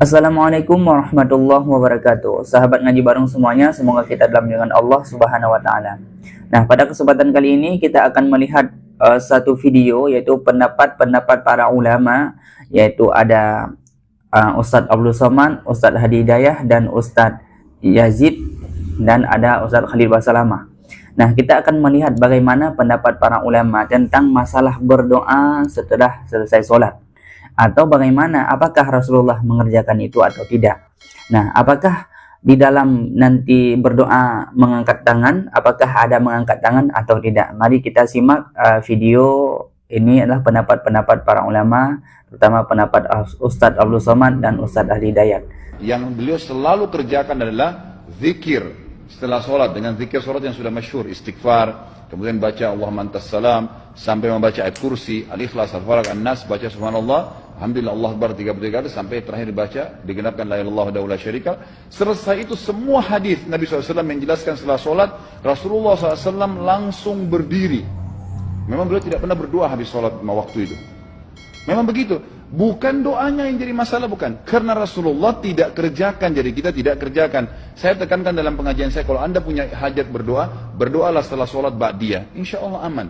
Assalamualaikum warahmatullahi wabarakatuh. Sahabat ngaji bareng semuanya, semoga kita dalam lindungan Allah Subhanahu wa taala. Nah, pada kesempatan kali ini kita akan melihat satu video, yaitu pendapat-pendapat para ulama, yaitu ada Ustadz Abdul Somad, Ustadz Hadi Hidayah, dan Ustadz Yazid, dan ada Ustadz Khalil Basalamah. Nah, kita akan melihat bagaimana pendapat para ulama tentang masalah berdoa setelah selesai sholat. Atau bagaimana, apakah Rasulullah mengerjakan itu atau tidak. Nah, apakah di dalam nanti berdoa mengangkat tangan, apakah ada mengangkat tangan atau tidak. Mari kita simak video ini. Adalah pendapat-pendapat para ulama, terutama pendapat Ustadz Abdul Somad dan Ustadz Hadi Hidayah. Yang beliau selalu kerjakan adalah zikir setelah sholat, dengan zikir sholat yang sudah masyhur, istighfar, kemudian baca Allahumma antas salam, sampai membaca ayat kursi, al-ikhlas, al-falaq, an-nas, baca subhanallah, alhamdulillah, Allah akbar 33 kali, sampai terakhir dibaca digenapkan la ilaha illallah wahdahu la syarika. Selesai itu semua hadis Nabi SAW menjelaskan setelah sholat, Rasulullah SAW langsung berdiri. Memang beliau tidak pernah berdoa habis sholat waktu itu. Memang begitu. Bukan doanya yang jadi masalah, bukan. Karena Rasulullah tidak kerjakan, jadi kita tidak kerjakan. Saya tekankan dalam pengajian saya, kalau anda punya hajat berdoa, berdoalah setelah sholat ba'diyah. Insya Allah aman.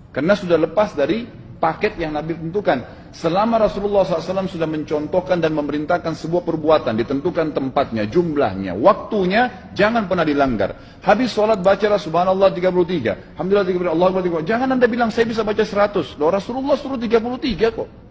Karena sudah lepas dari paket yang Nabi tentukan. Selama Rasulullah SAW sudah mencontohkan dan memerintahkan sebuah perbuatan, ditentukan tempatnya, jumlahnya, waktunya, jangan pernah dilanggar. Habis sholat bacalah subhanallah 33, alhamdulillah 33, Allah akbar 33. Jangan anda bilang saya bisa baca 100. Loh, Rasulullah suruh 33 kok.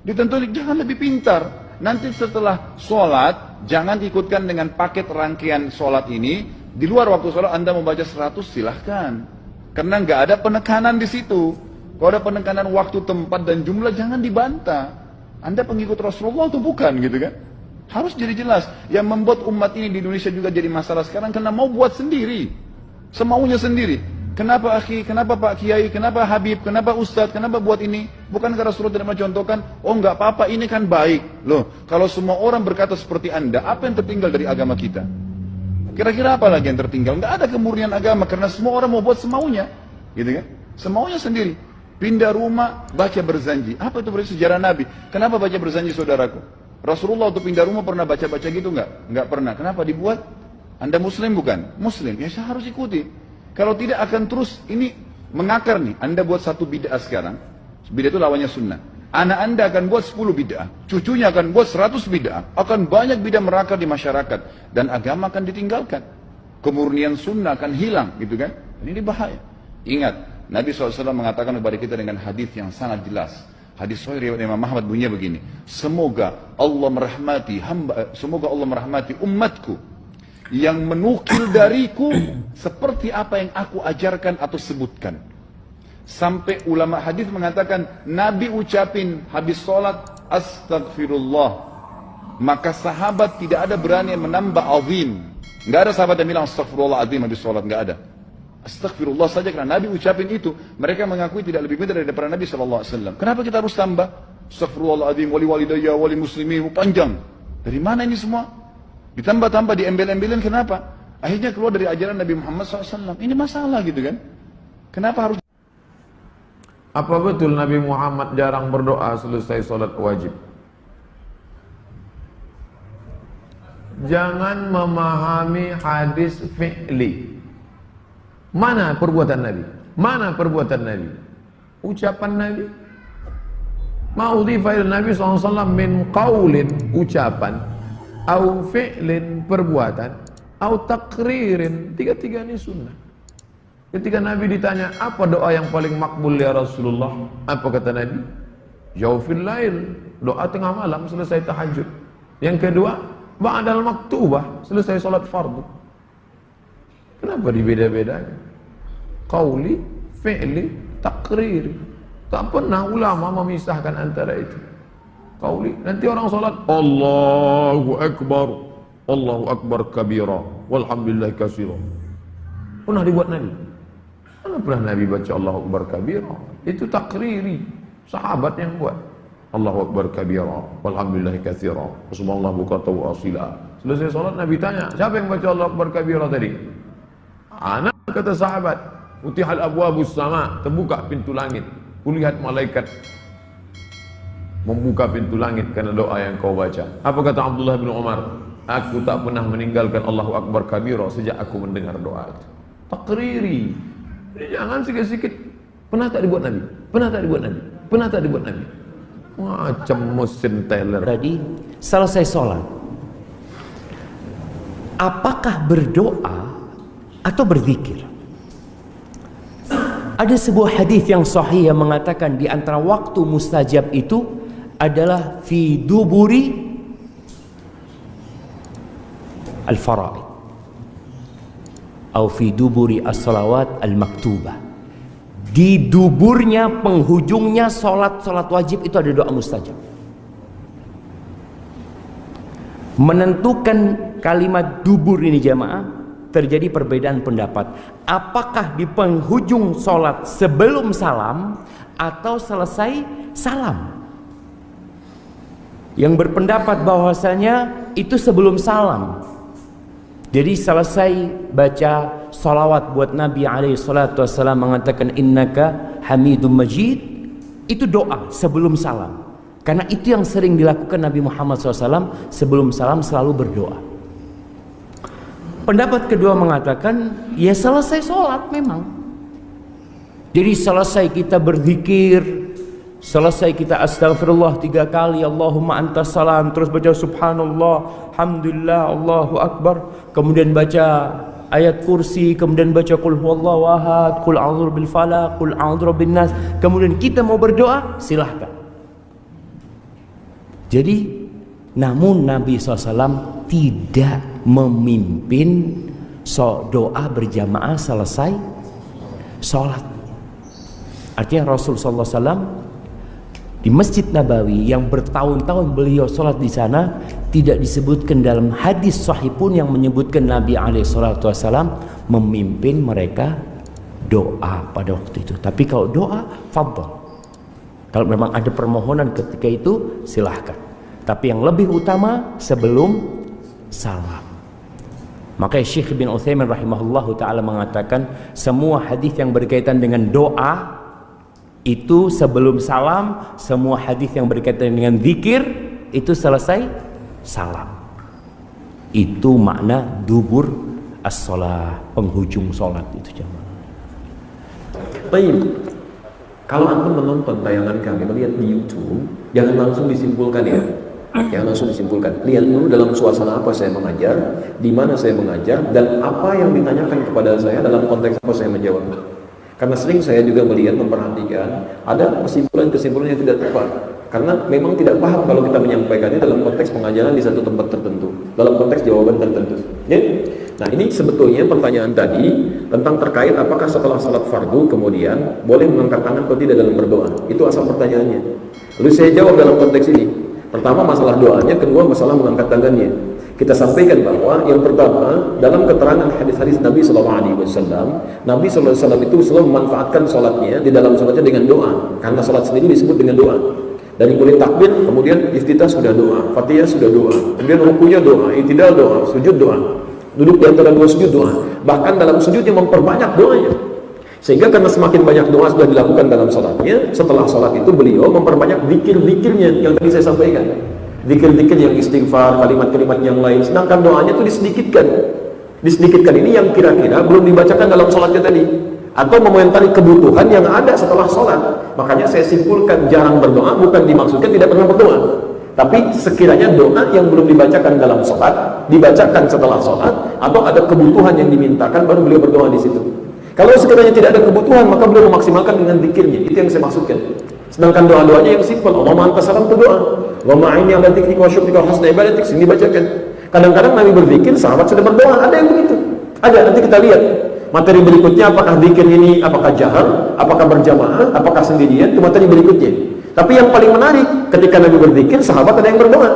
Ditentukan, jangan lebih pintar. Nanti setelah sholat, jangan ikutkan dengan paket rangkaian sholat ini. Di luar waktu sholat anda membaca 100, silahkan. Karena nggak ada penekanan di situ. Kalau ada penekanan waktu, tempat, dan jumlah, jangan dibantah. Anda pengikut Rasulullah atau bukan, gitu kan? Harus jadi jelas. Yang membuat umat ini di Indonesia juga jadi masalah sekarang, karena mau buat sendiri. Semaunya sendiri. Kenapa akhi, kenapa Pak Kiai, kenapa Habib, kenapa Ustadz, kenapa buat ini? Bukankah Rasulullah tidak mencontohkan? Oh nggak apa-apa, ini kan baik. Loh, kalau semua orang berkata seperti anda, apa yang tertinggal dari agama kita? Kira-kira apa lagi yang tertinggal? Nggak ada kemurnian agama, karena semua orang mau buat semaunya. Gitu kan? Semaunya sendiri. Pindah rumah, baca berzanji. Apa itu berarti sejarah Nabi? Kenapa baca berzanji, saudaraku? Rasulullah waktu pindah rumah pernah baca-baca gitu nggak? Nggak pernah. Kenapa dibuat? Anda muslim bukan? Muslim. Ya saya harus ikuti. Kalau tidak akan terus ini mengakar nih. Anda buat satu bid'ah sekarang. Bid'ah itu lawannya sunnah. Anak anda akan buat 10 bid'ah. Cucunya akan buat 100 bid'ah. Akan banyak bid'ah merakar di masyarakat. Dan agama akan ditinggalkan. Kemurnian sunnah akan hilang. Gitu kan? Ini bahaya. Ingat. Nabi SAW mengatakan kepada kita dengan hadis yang sangat jelas. Hadis sahih riwayat Imam Ahmad bunyinya begini. Semoga Allah merahmati umatku yang menukil dariku seperti apa yang aku ajarkan atau sebutkan. Sampai ulama hadis mengatakan Nabi ucapin habis sholat astagfirullah, maka sahabat tidak ada berani yang menambah azim. Nggak ada sahabat yang bilang astagfirullah azim habis sholat, nggak ada. Astagfirullah saja, karena Nabi ucapin itu. Mereka mengakui tidak lebih pintar daripada Nabi SAW. Kenapa kita harus tambah astagfirullah azim, wali walidayya, wali muslimin, panjang? Dari mana ini semua? Ditambah-tambah, diembel-embelin, kenapa? Akhirnya keluar dari ajaran Nabi Muhammad SAW. Ini masalah gitu kan? Kenapa harus? Apa betul Nabi Muhammad jarang berdoa selesai sholat wajib? Jangan memahami hadis fi'li. Mana perbuatan Nabi? Mana perbuatan Nabi? Ucapan Nabi. Ma'udhifa ila Nabi SAW min qawlin, ucapan, au fi'lin, perbuatan, au takririn, tiga-tiga ini sunnah. Ketika Nabi ditanya, apa doa yang paling makbul ya Rasulullah? Apa kata Nabi? Jawfil lail, doa tengah malam selesai tahajud. Yang kedua, ba'dal maktubah, selesai salat fardu. Kenapa dibeda-bedakan? Qauli, fi'li, takriri. Tak pernah ulama memisahkan antara itu. Qauli, nanti orang salat Allahu Akbar kabira, walhamdulillah katsira. Pernah dibuat Nabi? Mana pernah Nabi baca Allahu Akbar kabira? Itu takriri, sahabat yang buat. Allahu Akbar kabira, walhamdulillah katsira, subhanallah bukratan wa asila. Selesai salat Nabi tanya, siapa yang baca Allahu Akbar kabira tadi? Anak, kata sahabat. Utihal abwabus sama, terbuka pintu langit. Kulihat malaikat membuka pintu langit karena doa yang kau baca. Apa kata Abdullah bin Umar? Aku tak pernah meninggalkan Allahu Akbar kabira sejak aku mendengar doa itu. Takriri. Jangan sikit-sikit. Pernah tak dibuat Nabi? Pernah tak dibuat Nabi? Pernah tak dibuat Nabi? Macam mesin teller. Tadi selesai sholat, apakah berdoa atau berzikir? Ada sebuah hadis yang sahih yang mengatakan di antara waktu mustajab itu adalah fi duburi al-fara'id atau fi duburi as-salawat al-maktubah. Di duburnya, penghujungnya salat wajib itu ada doa mustajab. Menentukan kalimat dubur ini jamaah, terjadi perbedaan pendapat. Apakah di penghujung salat sebelum salam atau selesai salam? Yang berpendapat bahwasanya itu sebelum salam. Jadi selesai baca salawat buat Nabi alaihi salatu wassalam mengatakan innaka hamidum majid, itu doa sebelum salam. Karena itu yang sering dilakukan Nabi Muhammad SAW sebelum salam selalu berdoa. Pendapat kedua mengatakan ya selesai sholat memang. Jadi selesai kita berzikir, selesai kita astagfirullah 3 kali, Allahumma antas salam, terus baca subhanallah, alhamdulillah, Allahu akbar, kemudian baca ayat kursi, kemudian baca qul huwallahu ahad, qul a'udzu bil falaq, qul a'udzu bin nas, kemudian kita mau berdoa, silahkan. Jadi namun Nabi SAW tidak memimpin doa berjamaah selesai sholat. Artinya Rasulullah SAW di Masjid Nabawi yang bertahun-tahun beliau sholat di sana, tidak disebutkan dalam hadis sahih pun yang menyebutkan Nabi SAW memimpin mereka doa pada waktu itu. Tapi kalau doa, fadhal. Kalau memang ada permohonan ketika itu, silahkan. Tapi yang lebih utama sebelum salam. Makanya Syekh bin Utsaimin rahimahullahu ta'ala mengatakan semua hadis yang berkaitan dengan doa itu sebelum salam, semua hadis yang berkaitan dengan zikir itu selesai salam. Itu makna dubur as-shalah, penghujung salat itu jemaah. Baik. Kalau antum menonton tayangan kami, melihat di YouTube, jangan langsung disimpulkan ya. Jangan langsung disimpulkan. Lihat dulu dalam suasana apa saya mengajar, di mana saya mengajar, dan apa yang ditanyakan kepada saya dalam konteks apa saya menjawab. Karena sering saya juga melihat, memperhatikan, ada kesimpulan-kesimpulan yang tidak tepat. Karena memang tidak paham kalau kita menyampaikannya dalam konteks pengajaran di satu tempat tertentu, dalam konteks jawaban tertentu. Ya? Nah ini sebetulnya pertanyaan tadi tentang terkait apakah setelah salat fardu kemudian boleh mengangkat tangan atau tidak dalam berdoa. Itu asal pertanyaannya. Lalu saya jawab dalam konteks ini. Pertama masalah doanya, kedua masalah mengangkat tangannya. Kita sampaikan bahwa yang pertama dalam keterangan hadis-hadis Nabi SAW, Nabi SAW itu selalu memanfaatkan sholatnya di dalam sholatnya dengan doa. Karena sholat sendiri disebut dengan doa. Dari mulai takbir, kemudian iftitah sudah doa, fatihah sudah doa, kemudian rukunya doa, i'tidal doa, sujud doa, duduk di antara dua sujud doa. Bahkan dalam sujudnya memperbanyak doanya. Sehingga karena semakin banyak doa sudah dilakukan dalam sholatnya, setelah sholat itu beliau memperbanyak zikir-zikirnya yang tadi saya sampaikan. Zikir-zikir yang istighfar, kalimat-kalimat yang lain. Sedangkan doanya itu disedikitkan. Disedikitkan ini yang kira-kira belum dibacakan dalam sholatnya tadi. Atau memomentari kebutuhan yang ada setelah sholat. Makanya saya simpulkan jarang berdoa bukan dimaksudkan tidak pernah berdoa, tapi sekiranya doa yang belum dibacakan dalam sholat dibacakan setelah sholat, atau ada kebutuhan yang dimintakan baru beliau berdoa di situ. Kalau sekiranya tidak ada kebutuhan maka beliau memaksimalkan dengan zikirnya. Itu yang saya maksudkan. Sedangkan doa-doanya yang simpel, Allahumma antas salam itu doa, Allahumma a'inni ala dzikrika wa syukrika wa husni ibadatik, sini dibacakan. Kadang-kadang Nabi berzikir, sahabat sudah berdoa, ada yang begitu. Ada, nanti kita lihat materi berikutnya, apakah zikir ini apakah jahar, apakah berjamaah, apakah sendirian, itu materi berikutnya. Tapi yang paling menarik ketika Nabi berzikir, sahabat ada yang berdoa.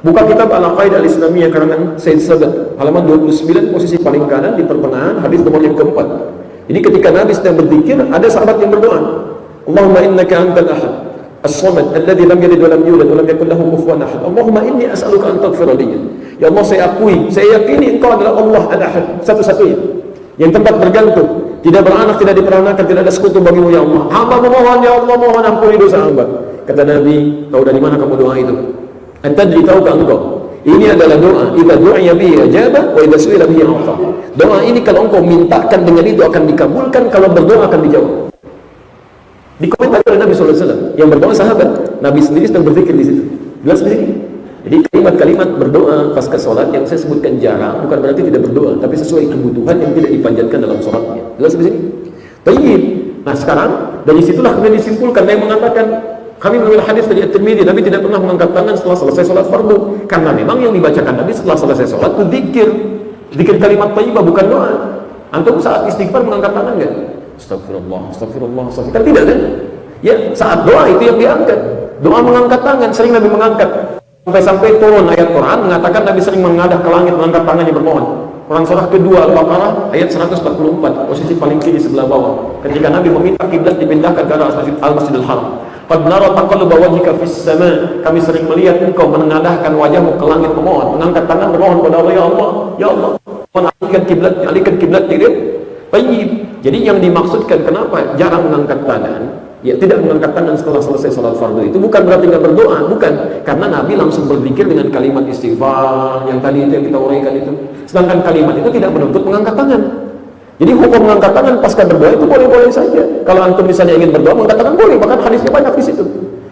Buka kitab Al-Aqaidah Al-Islamiyah karangan Said Sabat, halaman 29, posisi paling kanan di pertengahan, hadis nomor yang keempat. Jadi ketika Nabi sedang berzikir, ada sahabat yang berdoa, Allahumma innaka antal ahad as-samad alladhi lam yalid wa lam yulad wa lam yakul lahu kufuwan ahad. Allahumma inni as'aluka an taghfira li. Ya Allah, saya akui, saya yakini Engkau adalah Allah al-Ahad, satu-satunya yang tempat bergantung, tidak beranak, tidak diperanakan, tidak ada sekutu bagimu ya Allah. Hamba memohon ya Allah, mohon ampuni dosa hamba. Kata Nabi, tahu dari mana kamu doa itu? Antadri, tahukah engkau? Ini adalah doa. Idza du'iya bihi ajaba wa idza su'ila bihi a'ta. Doa ini kalau engkau mintakan dengan itu akan dikabulkan, kalau berdoa akan dijawab. Dikomentari oleh Nabi SAW. Yang berdoa sahabat, Nabi sendiri sedang berzikir di situ. Jelas di sini. Jadi kalimat-kalimat berdoa pasca sholat yang saya sebutkan jarang bukan berarti tidak berdoa, tapi sesuai kebutuhan yang tidak dipanjatkan dalam sholatnya. Jelas di sini. Baik. Nah sekarang dari situlah kemudian disimpulkan yang mengatakan kami mengambil hadis dari At-Tirmidzi, Nabi tidak pernah mengangkat tangan setelah selesai sholat fardu, karena memang yang dibacakan Nabi setelah selesai sholat itu zikir kalimat thayyibah, bukan doa. Antum saat istighfar mengangkat tangan enggak? Astagfirullah, astagfirullah, astagfirullah. Kan tidak kan? Ya, saat doa itu yang diangkat. Doa mengangkat tangan, sering Nabi mengangkat. Sampai turun ayat Quran mengatakan Nabi sering mengadah ke langit mengangkat tangannya bermohon. Quran surah kedua Al-Baqarah ayat 144, posisi paling kiri sebelah bawah. Ketika Nabi meminta kiblat dipindahkan ke arah Al-Masjidil Haram. Qad nara taqalluba wajhika fis sama. Kami sering melihat engkau menengadahkan wajahmu ke langit memohon, mengangkat tangan bermohon kepada Allah, ya Allah, ya Allah. Alihkan kiblat diri. Baik. Jadi yang dimaksudkan kenapa jarang mengangkat tangan? Ya, tidak mengangkat tangan setelah selesai salat fardu itu bukan berarti nggak berdoa, bukan. Karena Nabi langsung berzikir dengan kalimat istighfar yang tadi itu yang kita uraikan itu. Sedangkan kalimat itu tidak menuntut mengangkat tangan. Jadi hukum mengangkat tangan pasca berdoa itu boleh-boleh saja. Kalau antum misalnya ingin berdoa, mengangkat tangan boleh, bahkan hadisnya banyak di situ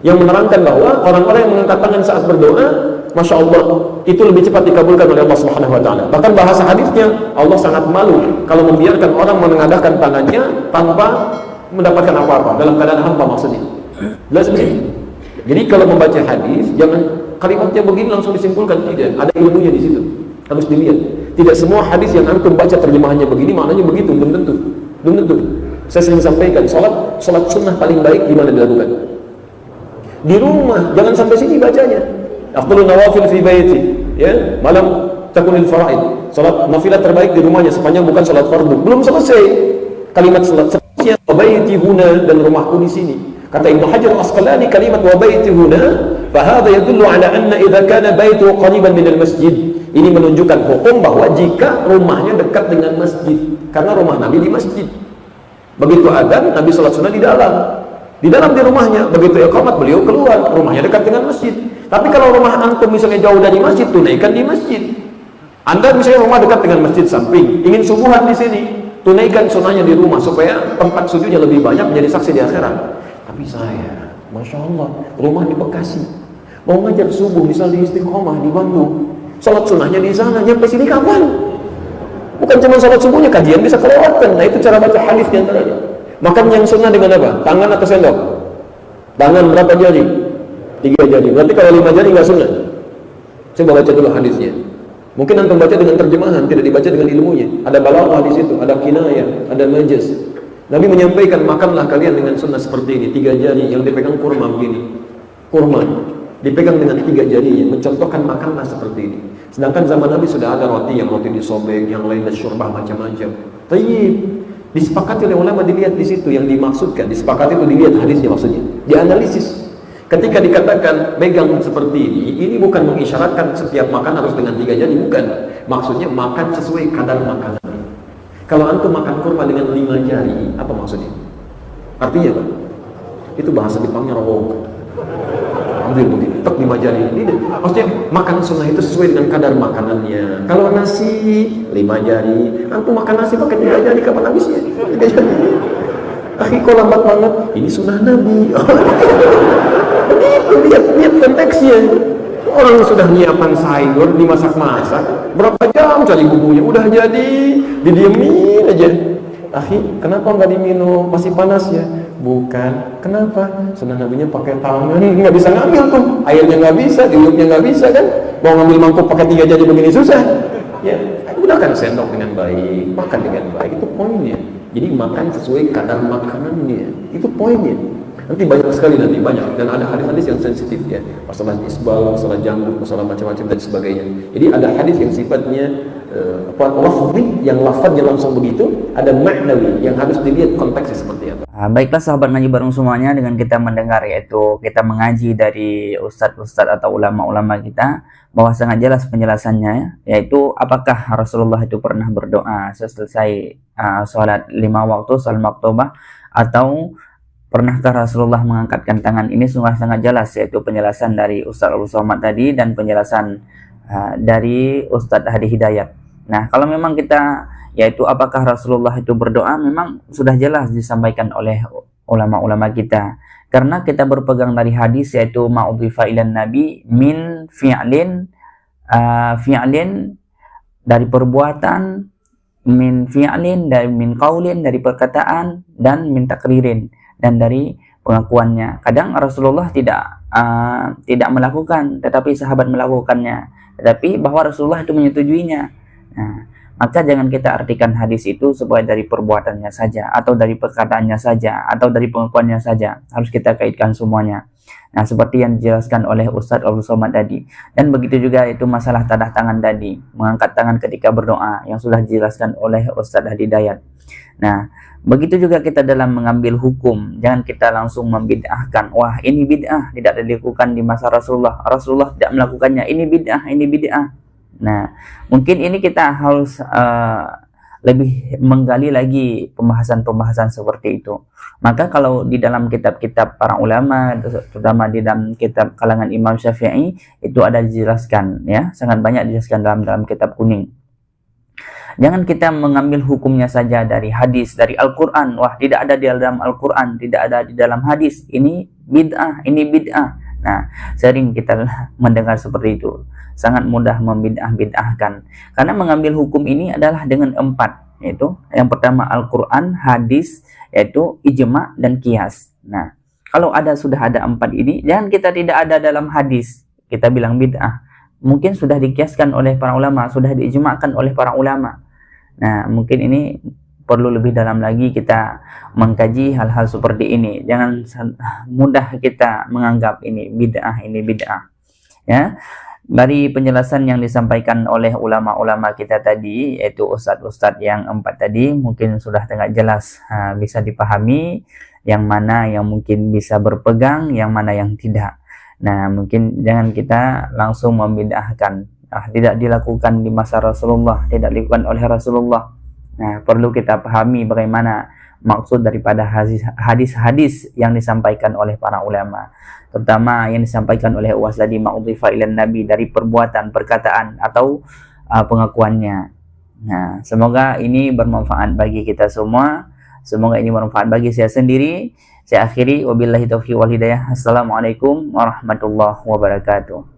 yang menerangkan bahwa orang-orang yang mengangkat tangan saat berdoa, masya Allah, itu lebih cepat dikabulkan oleh Allah Subhanahu Wa Taala. Bahkan bahasa hadisnya, Allah sangat malu kalau membiarkan orang menengadahkan tangannya tanpa mendapatkan apa-apa, dalam keadaan hampa maksudnya. Jelas begini. Jadi kalau membaca hadis, jangan kalimatnya begini langsung disimpulkan, tidak. Ada ilmunya di situ. Harus dilihat. Tidak semua hadis yang antum baca terjemahannya begini, maknanya begitu, belum tentu. Belum tentu. Saya sering sampaikan, salat sunnah paling baik di mana dilakukan? Di rumah, jangan sampai sini bacanya. Afdhalun nawafil fi baiti, ya, malam takunil faraid. Salat nafilah terbaik di rumahnya sepanjang bukan salat fardu. Belum selesai. Kalimat salat seterusnya wa baiti huna, dan rumahku di sini. Kata Ibnu Hajar Al-Asqalani, kalimat wa baiti huna fa hadha yadullu ala anna idza kana baituhu qariban min al-masjid. Ini menunjukkan hukum bahwa jika rumahnya dekat dengan masjid, karena rumah Nabi di masjid. Begitu adzan, Nabi salat sunnah di dalam. Di rumahnya, begitu iqamat beliau keluar, rumahnya dekat dengan masjid. Tapi kalau rumah antum misalnya jauh dari masjid, tunaikan di masjid. Anda misalnya rumah dekat dengan masjid samping, ingin subuhan di sini, tunaikan sunnahnya di rumah supaya tempat sujudnya lebih banyak menjadi saksi di akhirat. Tapi saya, masya Allah, rumah di Bekasi, mau ngajar subuh misalnya di Istiqomah di Bandung, salat sunnahnya di sana, nyampe sini kapan? Bukan cuma salat subuhnya, kajian bisa kelewatkan. Nah itu cara baca hadis di antaranya. Makan yang sunnah dengan apa? Tangan atau sendok? Tangan berapa jari? 3 jari. Berarti kalau 5 jari nggak sunnah. Coba baca dulu hadisnya. Mungkin antum baca dengan terjemahan, tidak dibaca dengan ilmunya. Ada balaghah di situ, ada kinayah, ada majaz. Nabi menyampaikan, makanlah kalian dengan sunnah seperti ini. 3 jari yang dipegang kurma begini. Kurma dipegang dengan 3 jarinya, mencontohkan makanlah seperti ini. Sedangkan zaman Nabi sudah ada roti, yang roti disobek, yang lain syurbah macam-macam. Tayyib. Disepakati oleh ulama, dilihat di situ yang dimaksudkan. Disepakati itu dilihat hadisnya maksudnya. Dianalisis. Ketika dikatakan megang seperti ini bukan mengisyaratkan setiap makan harus dengan 3 jari, bukan. Maksudnya makan sesuai kadar makanan. Kalau antum makan kurma dengan 5 jari, apa maksudnya? Artinya apa? Itu bahasa Jepangnya rawok. Ambil begini, tek 5 jari. Ini maksudnya makan sunnah itu sesuai dengan kadar makanannya. Kalau nasi 5 jari, antum makan nasi pakai 3 jari, kapan habisnya? 3 jari. Akhi, kok lambat banget? Ini sunnah Nabi. Begitu, lihat konteksnya. Orang sudah nyiapkan sayur, dimasak-masak, berapa jam cari bumbunya, udah jadi, didiemin aja. Akhi, kenapa nggak diminum? Masih panas ya? Bukan. Kenapa? Sunnah Nabinya pakai tangan, nggak bisa ngambil tuh. Airnya nggak bisa, diulupnya nggak bisa kan? Mau ngambil mangkuk pakai 3 jari begini susah. Ya, gunakan sendok dengan baik, makan dengan baik. Itu poinnya. Jadi makan sesuai kadar makanannya. Itu poinnya. Nanti banyak sekali, banyak, dan ada hadis-hadis yang sensitif ya, masalah isbal, masalah janggut, masalah macam-macam dan sebagainya. Jadi ada hadis yang sifatnya lafzi, yang lafadznya langsung begitu, ada maknawi yang harus dilihat konteksnya seperti apa. Baiklah sahabat ngaji bareng semuanya, dengan kita mendengar yaitu kita mengaji dari ustadz-ustadz atau ulama-ulama kita, bahwa sangat jelas penjelasannya, yaitu apakah Rasulullah itu pernah berdoa seselesai sholat 5 waktu, sholat maktubah, atau pernahkah Rasulullah mengangkatkan tangan? Ini sungguh sangat jelas, yaitu penjelasan dari Ustaz Abdul Somad tadi dan penjelasan dari Ustadz Hadi Hidayat. Nah, kalau memang kita, yaitu apakah Rasulullah itu berdoa, memang sudah jelas disampaikan oleh ulama-ulama kita. Karena kita berpegang dari hadis, yaitu ma'udhifa ilan nabi min fi'lin, fi'lin dari perbuatan, min fi'lin dari min qaulin dari perkataan, dan min takririn dan dari pengakuannya. Kadang Rasulullah tidak melakukan, tetapi sahabat melakukannya, tetapi bahwa Rasulullah itu menyetujuinya. Nah, maka jangan kita artikan hadis itu sebagai dari perbuatannya saja, atau dari perkataannya saja, atau dari pengakuannya saja. Harus kita kaitkan semuanya. Nah, seperti yang dijelaskan oleh Ustadz Abdul Somad tadi. Dan begitu juga itu masalah tadah tangan tadi, mengangkat tangan ketika berdoa, yang sudah dijelaskan oleh Ustadz Hadi Hidayat. Nah, begitu juga kita dalam mengambil hukum, jangan kita langsung membid'ahkan. Wah, ini bid'ah, tidak dilakukan di masa Rasulullah. Rasulullah tidak melakukannya, ini bid'ah, ini bid'ah. Nah, mungkin ini kita harus lebih menggali lagi pembahasan-pembahasan seperti itu. Maka kalau di dalam kitab-kitab para ulama, terutama di dalam kitab kalangan Imam Syafi'i, itu ada dijelaskan, ya, sangat banyak dijelaskan dalam kitab kuning. Jangan kita mengambil hukumnya saja dari hadis, dari Al-Quran. Wah, tidak ada di dalam Al-Quran, tidak ada di dalam hadis. Ini bid'ah, ini bid'ah. Nah, sering kita mendengar seperti itu. Sangat mudah membid'ah-bid'ahkan. Karena mengambil hukum ini adalah dengan 4. Yaitu yang pertama Al-Quran, hadis, yaitu ijma' dan qiyas. Nah, kalau sudah ada 4 ini, jangan kita tidak ada dalam hadis, kita bilang bid'ah. Mungkin sudah dikiaskan oleh para ulama, sudah diijma'kan oleh para ulama. Nah, mungkin ini perlu lebih dalam lagi kita mengkaji hal-hal seperti ini. Jangan mudah kita menganggap ini bid'ah, ini bid'ah. Ya, dari penjelasan yang disampaikan oleh ulama-ulama kita tadi, yaitu ustadz-ustadz yang 4 tadi, mungkin sudah sangat jelas, bisa dipahami yang mana yang mungkin bisa berpegang, yang mana yang tidak. Nah, mungkin jangan kita langsung membid'ahkan. Tidak dilakukan di masa Rasulullah, tidak dilakukan oleh Rasulullah. Nah, perlu kita pahami bagaimana maksud daripada hadis-hadis yang disampaikan oleh para ulama, terutama yang disampaikan oleh Wasadi ma'udhifa ilan nabi dari perbuatan, perkataan, atau pengakuannya. Nah, semoga ini bermanfaat bagi kita semua. Semoga ini bermanfaat bagi saya sendiri. Saya akhiri, wabillahi taufiq wal hidayah. Assalamualaikum warahmatullahi wabarakatuh.